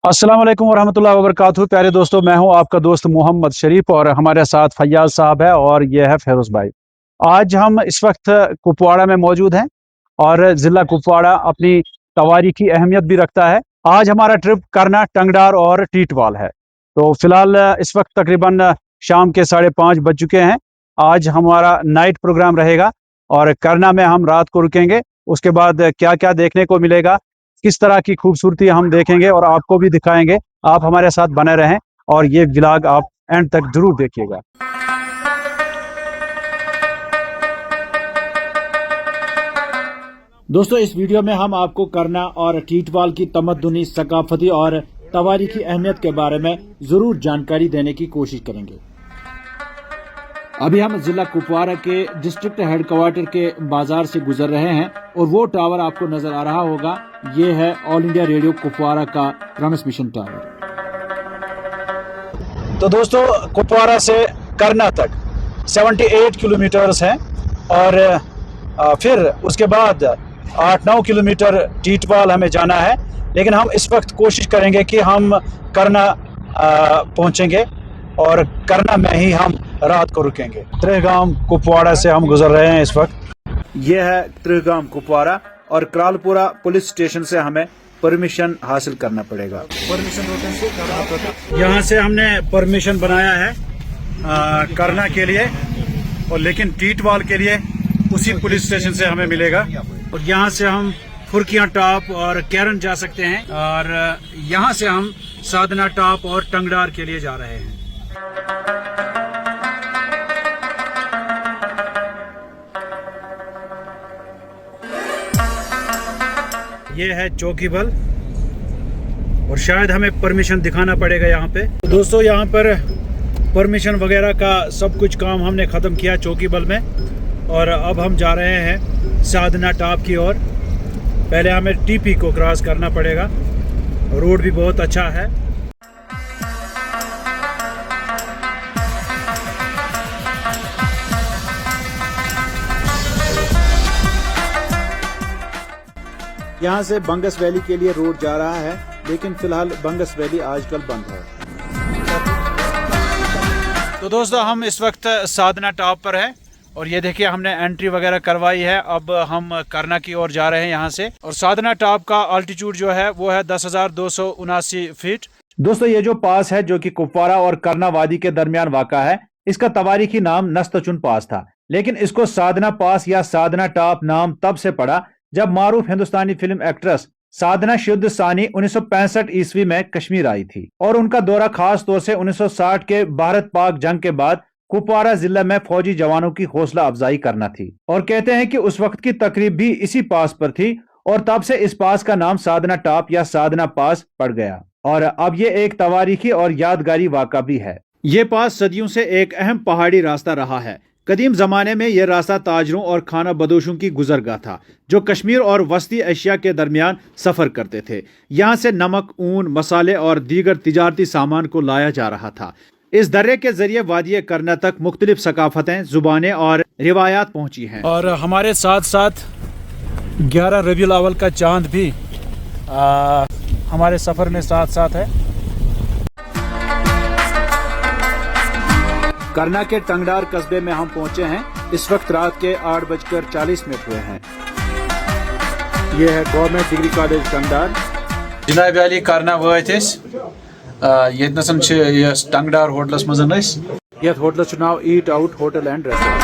अस्सलाम वालेकुम वरहमतुल्लाहि वबरकातुहू। प्यारे दोस्तों, मैं हूं आपका दोस्त मोहम्मद शरीफ और हमारे साथ फैयाज साहब है और ये है फेरोज भाई। आज हम इस वक्त कुपवाड़ा में मौजूद हैं और ज़िला कुपवाड़ा अपनी तवारीखी अहमियत भी रखता है। आज हमारा ट्रिप करना, टंगडार और टीटवाल है। तो फिलहाल इस वक्त तकरीबन शाम के 5:30 बज चुके हैं। आज हमारा नाइट प्रोग्राम रहेगा और करना में हम रात को रुकेंगे। उसके बाद क्या क्या देखने को मिलेगा, किस तरह की खूबसूरती हम देखेंगे और आपको भी दिखाएंगे। आप हमारे साथ बने रहें और ये व्लॉग आप एंड तक जरूर देखिएगा। दोस्तों, इस वीडियो में हम आपको करना और टीटवाल की तमद्दुनी, सकाफती और तवारीखी अहमियत के बारे में जरूर जानकारी देने की कोशिश करेंगे। अभी हम जिला कुपवाड़ा के डिस्ट्रिक्ट हेडक्वार्टर के बाजार से गुजर रहे हैं और वो टावर आपको नजर आ रहा होगा, ये है ऑल इंडिया रेडियो कुपवाड़ा का ट्रांसमिशन टावर। तो दोस्तों, कुपवाड़ा से करना तक 78 किलोमीटर्स हैं और फिर उसके बाद 8-9 किलोमीटर टीटवाल हमें जाना है। लेकिन हम इस वक्त कोशिश करेंगे कि हम करना पहुंचेंगे और करना में ही हम रात को रुकेंगे। त्रिहगाम कुपवाड़ा से हम गुजर रहे हैं इस वक्त। ये है त्रिहगाम कुपवाड़ा और क्रालपुरा पुलिस स्टेशन से हमें परमिशन हासिल करना पड़ेगा। यहाँ से हमने परमिशन बनाया है करना के लिए, और लेकिन टीटवाल के लिए उसी पुलिस स्टेशन से हमें मिलेगा। और यहाँ से हम फुरकियाँ टॉप और कैरन जा सकते हैं और यहाँ से हम साधना टॉप और टंगडार के लिए जा रहे हैं। ये है चौकी बल और शायद हमें परमिशन दिखाना पड़ेगा यहाँ पे। तो दोस्तों, यहाँ पर परमिशन वगैरह का सब कुछ काम हमने ख़त्म किया चौकी बल में और अब हम जा रहे हैं साधना टॉप की ओर। पहले हमें टीपी को क्रॉस करना पड़ेगा। रोड भी बहुत अच्छा है। यहाँ से बंगस वैली के लिए रोड जा रहा है, लेकिन फिलहाल बंगस वैली आजकल बंद है। तो दोस्तों, हम इस वक्त साधना टॉप पर हैं और ये देखिए हमने एंट्री वगैरह करवाई है। अब हम करना की ओर जा रहे हैं यहाँ से। और साधना टॉप का अल्टीट्यूड जो है वो है 10,279 फीट। दोस्तों, ये जो पास है जो कि कुपवाड़ा और करना वादी के दरमियान वाक़ा है, इसका तवारीखी नाम नस्तचुन पास था, लेकिन इसको साधना पास या साधना टॉप नाम तब से पड़ा जब मारूफ हिंदुस्तानी फिल्म एक्ट्रेस साधना शिवद सानी 1965 ईस्वी में कश्मीर आई थी और उनका दौरा खास तौर से 1960 के भारत पाक जंग के बाद कुपवाड़ा जिले में फौजी जवानों की हौसला अफजाई करना थी। और कहते हैं कि उस वक्त की तकरीब भी इसी पास पर थी और तब से इस पास का नाम साधना टॉप या साधना पास पड़ गया। और अब ये एक तवारीखी और यादगारी वाक़ा भी है। ये पास सदियों से एक अहम पहाड़ी रास्ता रहा है। कदीम जमाने में यह रास्ता ताजरों और खाना बदोशों की गुजरगाह था जो कश्मीर और वस्ती एशिया के दरमियान सफर करते थे। यहाँ से नमक, ऊन, मसाले और दीगर तिजारती सामान को लाया जा रहा था। इस दर्रे के जरिए वादी करना तक मुख्तलिफ सकाफतें, जुबानें और रिवायात पहुँची हैं। और हमारे साथ साथ 11 रबीउल अव्वल का चांद भी हमारे सफर में साथ साथ है। करना के टंगडार कस्बे में हम पहुंचे हैं। इस वक्त रात के 8:40 हुए हैं। ये है गवर्नमेंट डिग्री कॉलेज टंगडार। जनाब अली करना वात ये टंगडार होटलस मज ये hotels now eat out hotel and restaurant.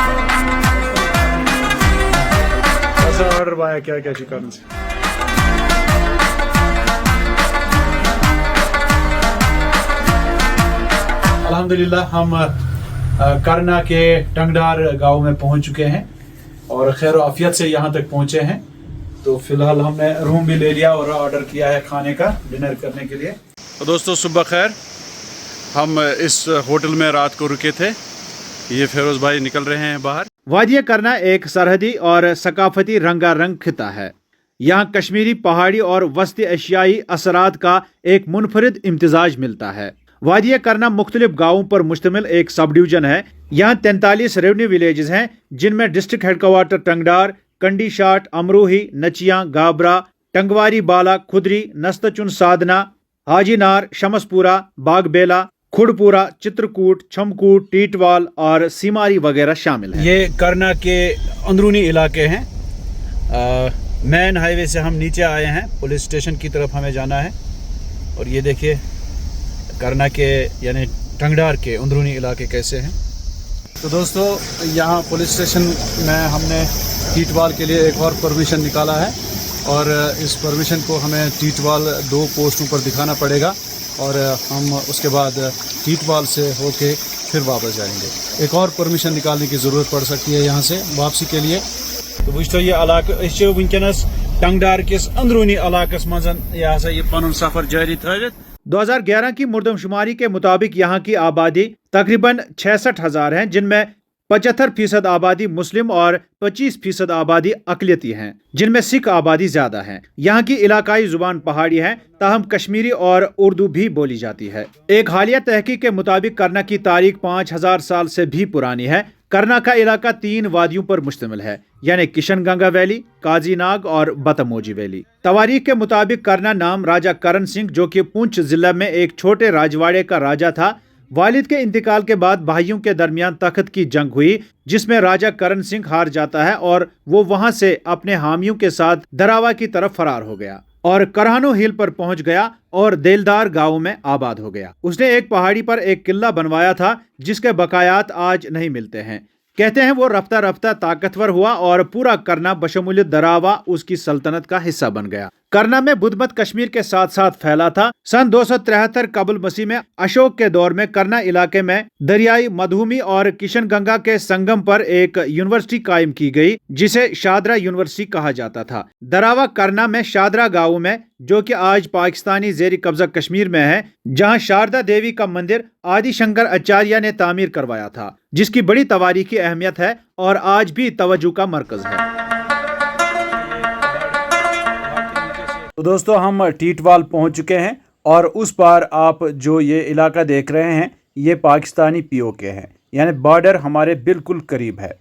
Order बाया क्या क्या कर अल्हम्दुलिल्लाह हम करना के टंगडार गांव में पहुंच चुके हैं और खैर आफियत से यहाँ तक पहुंचे हैं। तो फिलहाल हमने रूम भी ले लिया और ऑर्डर किया है खाने का, डिनर करने के लिए। तो दोस्तों, सुबह खैर, हम इस होटल में रात को रुके थे। ये फेरोज भाई निकल रहे हैं बाहर। वादी करना एक सरहदी और सकाफती रंगारंग खिता है। यहाँ कश्मीरी पहाड़ी और वस्ती एशियाई असरात का एक मुनफरिद इम्तिजाज मिलता है। वादी करना मुख्तलिफ गाँवों पर मुश्तमिल एक सब डिवीजन है। यहाँ 43 रेवेन्यू विलेजेस हैं जिनमें डिस्ट्रिक्ट हेडक्वार्टर टंगडार, कंडी शाट, अमरूही, नचिया, गाबरा, टंगवारी बाला, खुदरी, नस्तचुन, साधना, हाजी नार, शमसपुरा, बागबेला, खुड़पुरा, चित्रकूट, छमकूट, टीटवाल और सीमारी वगैरह शामिल हैं। ये करना के अंदरूनी इलाके हैं। मेन हाईवे से हम नीचे आए हैं, पुलिस स्टेशन की तरफ हमें जाना है। और ये देखिए करना के यानी टंगडार के अंदरूनी इलाके कैसे हैं। तो दोस्तों यहाँ पुलिस स्टेशन में हमने टीटवाल के लिए एक और परमिशन निकाला है और इस परमिशन को हमें टीटवाल 2 पोस्टों पर दिखाना पड़ेगा और हम उसके बाद टीटवाल से होके फिर वापस जाएंगे। एक और परमिशन निकालने की ज़रूरत पड़ सकती है यहाँ से वापसी के लिए। तो वो ये इलाका वनकस टंगडार किस अंदरूनी इलाकस मज यह पन सफ़र जारी थवित। 2011 की मुर्दमशुमारी के मुताबिक यहाँ की आबादी तकरीबन 66,000 है, जिनमें 75% आबादी मुस्लिम और 25% आबादी अकलियती हैं, जिनमें सिख आबादी ज्यादा है। यहाँ की इलाकाई जुबान पहाड़ी है, ताहम कश्मीरी और उर्दू भी बोली जाती है। एक हालिया तहकीक के मुताबिक करना की तारीख 5000 साल से भी पुरानी है। करना का इलाका 3 वादियों पर मुश्तमिल है, यानी किशन गंगा वैली, काजी नाग और बतमोजी वैली। तवारीख के मुताबिक करना नाम राजा करण सिंह, जो कि पुंछ जिला में एक छोटे राजवाड़े का राजा था। वालिद के इंतकाल के बाद भाइयों के दरमियान तख्त की जंग हुई, जिसमें राजा करण सिंह हार जाता है और वो वहां से अपने हामियों के साथ दरावा की तरफ फरार हो गया और करहानो हिल पर पहुंच गया और देलदार गांव में आबाद हो गया। उसने एक पहाड़ी पर एक किला बनवाया था, जिसके बकायात आज नहीं मिलते हैं। कहते हैं वो रफ्ता रफ्ता ताकतवर हुआ और पूरा करना बशमूलियत दरावा उसकी सल्तनत का हिस्सा बन गया। करना में बुद्ध मत कश्मीर के साथ साथ फैला था। सन 273 कबल मसीह में अशोक के दौर में करना इलाके में दरियाई मधुमी और किशन गंगा के संगम पर एक यूनिवर्सिटी कायम की गई, जिसे शादरा यूनिवर्सिटी कहा जाता था। दरावा करना में शादरा गांव में, जो कि आज पाकिस्तानी जेरी कब्जा कश्मीर में है, जहां शारदा देवी का मंदिर आदि शंकर आचार्य ने तामीर करवाया था, जिसकी बड़ी तवारीखी अहमियत है और आज भी तवज्जो का मरकज है। तो दोस्तों हम टीटवाल पहुंच चुके हैं और उस पार आप जो ये इलाका देख रहे हैं, ये पाकिस्तानी पीओके हैं, यानी बॉर्डर हमारे बिल्कुल करीब है।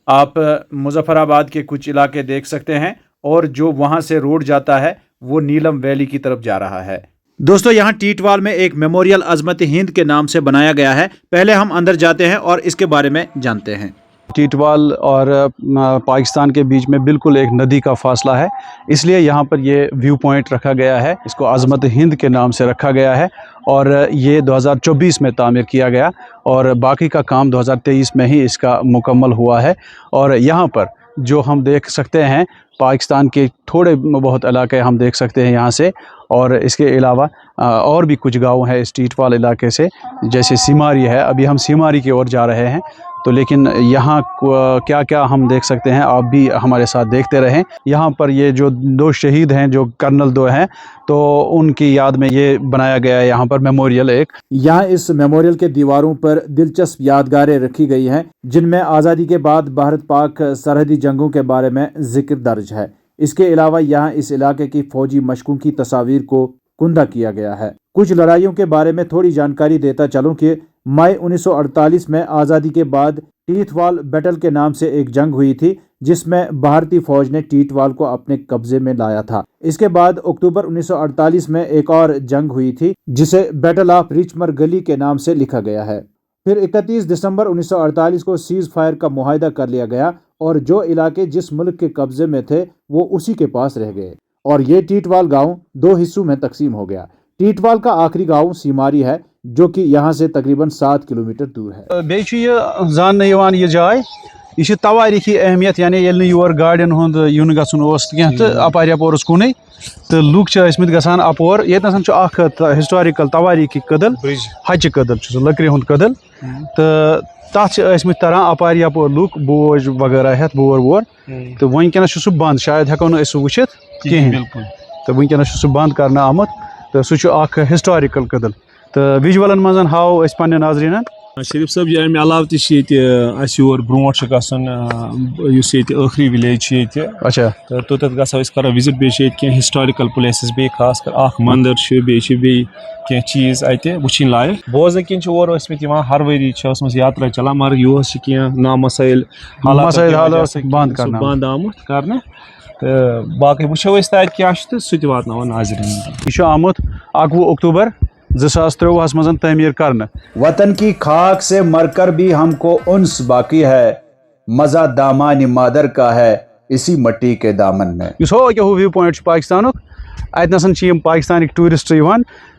आप मुजफ्फराबाद के कुछ इलाके देख सकते हैं और जो वहाँ से रोड जाता है वो नीलम वैली की तरफ जा रहा है। दोस्तों यहाँ टीटवाल में एक मेमोरियल अजमत हिंद के नाम से बनाया गया है। पहले हम अंदर जाते हैं और इसके बारे में जानते हैं। टीटवाल और पाकिस्तान के बीच में बिल्कुल एक नदी का फासला है, इसलिए यहाँ पर ये व्यू पॉइंट रखा गया है। इसको अजमत हिंद के नाम से रखा गया है और ये 2024 में तामीर किया गया और बाकी का काम 2023 में ही इसका मुकम्मल हुआ है। और यहाँ पर जो हम देख सकते हैं पाकिस्तान के थोड़े बहुत इलाके हम देख सकते हैं यहाँ से, और इसके अलावा और भी कुछ गाँव हैं इस टीटवाल इलाके से, जैसे सीमारी है। अभी हम सीमारी की ओर जा रहे हैं, तो लेकिन यहाँ क्या क्या हम देख सकते हैं आप भी हमारे साथ देखते रहें। यहाँ पर ये जो 2 शहीद हैं, जो कर्नल 2 हैं, तो उनकी याद में ये बनाया गया है यहाँ पर मेमोरियल एक। यहाँ इस मेमोरियल के दीवारों पर दिलचस्प यादगारें रखी गई हैं, जिनमें आज़ादी के बाद भारत पाक सरहदी जंगों के बारे में जिक्र दर्ज है। इसके अलावा यहाँ इस इलाके की फौजी मशकों की तस्वीर को कुंदा किया गया है। कुछ लड़ाइयों के बारे में थोड़ी जानकारी देता चलूं कि मई 1948 में आज़ादी के बाद टीटवाल बैटल के नाम से एक जंग हुई थी, जिसमें भारतीय फौज ने टीटवाल को अपने कब्जे में लाया था। इसके बाद अक्टूबर 1948 में एक और जंग हुई थी, जिसे बैटल ऑफ रिचमर गली के नाम से लिखा गया है। फिर 31 दिसंबर 1948 को सीज फायर का मुआहदा कर लिया गया और जो इलाके जिस मुल्क के कब्जे में थे वो उसी के पास रह गए और ये टीटवाल गांव 2 हिस्सों में तकसीम हो गया। टीटवाल का आखिरी गांव सीमारी है, जो कि यहाँ से तकरीबन 7 किलोमीटर दूर है। बेन जाय यह तवारीखी अहमियत, यानी ये योर गाड़ियन हुंद यून गसन तो अपार यपोरस कुन तो लूक गसान अपोर ये हिस्टोरिकल तवारीखी कदल हच कदल लकड़ी हुंद कदल तो तथ तरान अपार यपोर लूक बोझ वगैरह हेत बोर वोर तो वनकस बंद, शायद हेको नह वुचित कहें, तो वनकस बंद करना आमुत तो सह हिस्टोरिकल कदल तो विजुअलन मजन हाव अस पन्ने नाजरीनन। शरीफ साहब ये अमे अलाव तोर ब्रोट आखरी विलेज अच्छा तो तोत गो करो विजिट बे हिस्टोरिकल प्लेसेस बे खास कर मंदिर बे चीज अत वुचिन लायक बोजन किन और हर वरी यात्रा चलान मगर यह नामसाइल बंद आमुत कर बाकी वो क्या तो सह वात नाजरीन। यह आमुत 21 अक्टूबर 2023 मज़न तमीर करन। वतन की खाक से मरकर भी हमको उन्स बाकी है, मज़ा दामानी मादर का है इसी मट्टी के दामन में। इस हो क्या व्यू पॉइंट पाकिस्तान अतन पाकिस्तान टूरिस्ट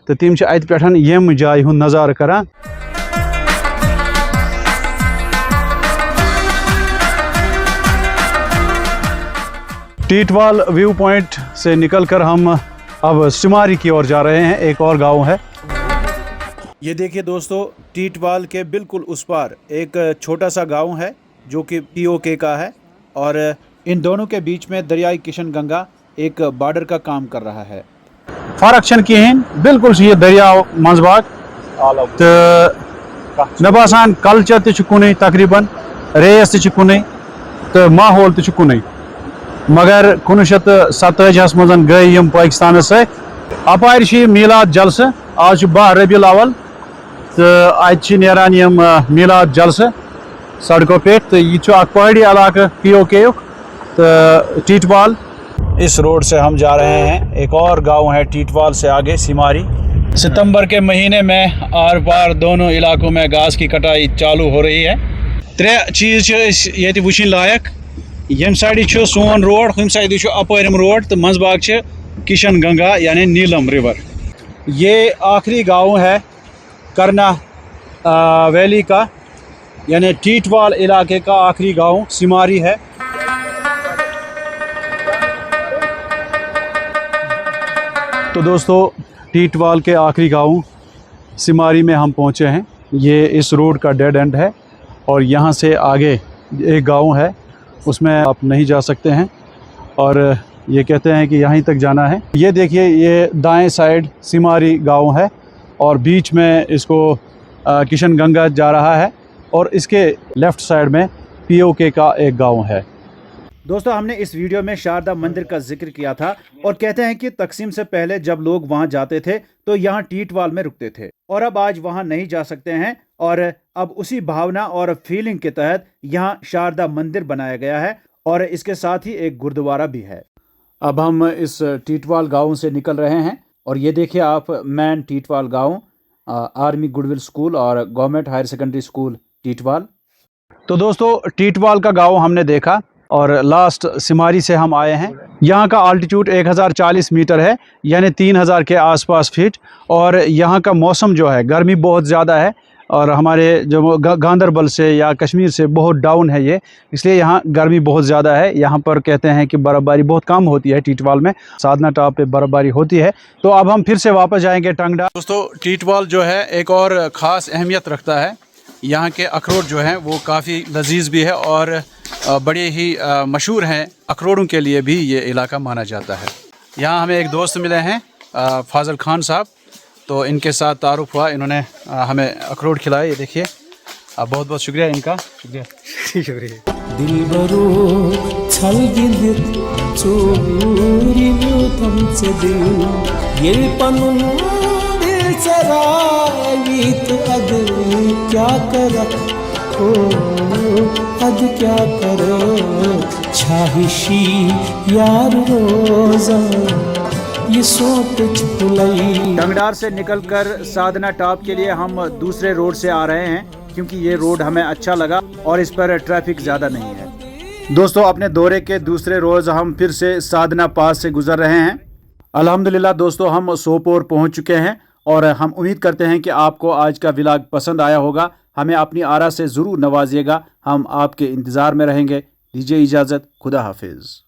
तो तम पे यम जाय हुंद नज़ार करान। टीटवाल व्यू पॉइंट से निकलकर हम अब सिमारी की ओर जा रहे हैं। एक और गांव है। ये देखिए दोस्तों, टीटवाल के बिल्कुल उस पार एक छोटा सा गांव है जो कि POK का है, और इन दोनों के बीच में दरियाई किशन गंगा एक बॉर्डर का काम कर रहा है। फर्क कहें, बिल्कुल ये दरियाव मंजबाग तो मे बासान कल्चर तुन तकरीबन, रेस तुन तो माहौल तुन, मगर 1927 मज गई पाकिस्तान सपार मीलाद जलस। आज 12 रबीउल अव्वल तो अत मीलाद जलस सड़कों पे। तो यह पहाड़ी इलाका POK तो टीटवाल। इस रोड से हम जा रहे हैं। एक और गांव है टीटवाल से आगे, सिमारी। सितंबर के महीने में आर पार दोनों इलाकों में घास की कटाई चालू हो रही है। 3 चीज़ ये वुचन लायक। यम साइड सोन रोड, हम साइड अपरम रोड, तो मंजबाग किशन गंगा यानी नीलम रिवर। ये आखिरी गांव है करना वैली का, यानी टीटवाल इलाके का आखिरी गांव सिमारी है। तो दोस्तों, टीटवाल के आखिरी गांव सिमारी में हम पहुंचे हैं। ये इस रोड का डेड एंड है और यहाँ से आगे एक गांव है, उसमें आप नहीं जा सकते हैं और ये कहते हैं कि यहीं तक जाना है। ये देखिए, ये दाएं साइड सिमारी गांव है और बीच में इसको किशन गंगा जा रहा है और इसके लेफ़्ट साइड में POK का एक गांव है। दोस्तों, हमने इस वीडियो में शारदा मंदिर का जिक्र किया था और कहते हैं कि तकसीम से पहले जब लोग वहां जाते थे तो यहाँ टीटवाल में रुकते थे, और अब आज वहां नहीं जा सकते हैं। और अब उसी भावना और फीलिंग के तहत यहाँ शारदा मंदिर बनाया गया है और इसके साथ ही एक गुरुद्वारा भी है। अब हम इस टीटवाल गांव से निकल रहे हैं और ये देखिए आप, मैन टीटवाल गांव, आर्मी गुडविल स्कूल और government higher secondary school Tithwal. तो दोस्तों, टीटवाल का गांव हमने देखा और लास्ट सिमारी से हम आए हैं। यहाँ का आल्टीट्यूड 1040 मीटर है, यानी 3000 के आसपास फीट। और यहाँ का मौसम जो है, गर्मी बहुत ज़्यादा है और हमारे जो गांदरबल से या कश्मीर से बहुत डाउन है ये, इसलिए यहाँ गर्मी बहुत ज़्यादा है। यहाँ पर कहते हैं कि बर्फ़बारी बहुत कम होती है टीटवाल में, साधना टॉप पे बर्फ़बारी होती है। तो अब हम फिर से वापस जाएंगे टंगड़ा। दोस्तों, टीटवाल जो है एक और ख़ास अहमियत रखता है। यहाँ के अखरोट जो हैं वो काफ़ी लजीज भी है और बड़े ही मशहूर हैं। अखरोटों के लिए भी ये इलाका माना जाता है। यहाँ हमें एक दोस्त मिले हैं, फाजल खान साहब, तो इनके साथ तारुफ हुआ, इन्होंने हमें अखरोट खिलाए। ये देखिए, बहुत बहुत शुक्रिया इनका। शुक्रिया। दिलबरो छल गिलित चोरिलो तुमसे दिल, ये पनुन दिल चरावीत अद क्या कर हो, अद क्या कर छाहिशी यार रोजा ये सोच भुलई। टंगडार से निकलकर साधना टॉप के लिए हम दूसरे रोड से आ रहे हैं, क्योंकि ये रोड हमें अच्छा लगा और इस पर ट्रैफिक ज़्यादा नहीं है। दोस्तों, अपने दौरे के दूसरे रोज़ हम फिर से साधना पास से गुजर रहे हैं। अल्हम्दुलिल्लाह दोस्तों, हम सोपोर पहुंच चुके हैं और हम उम्मीद करते हैं कि आपको आज का व्लॉग पसंद आया होगा। हमें अपनी आरा से ज़रूर नवाजिएगा, हम आपके इंतज़ार में रहेंगे। दीजिए इजाज़त, खुदा हाफिज़।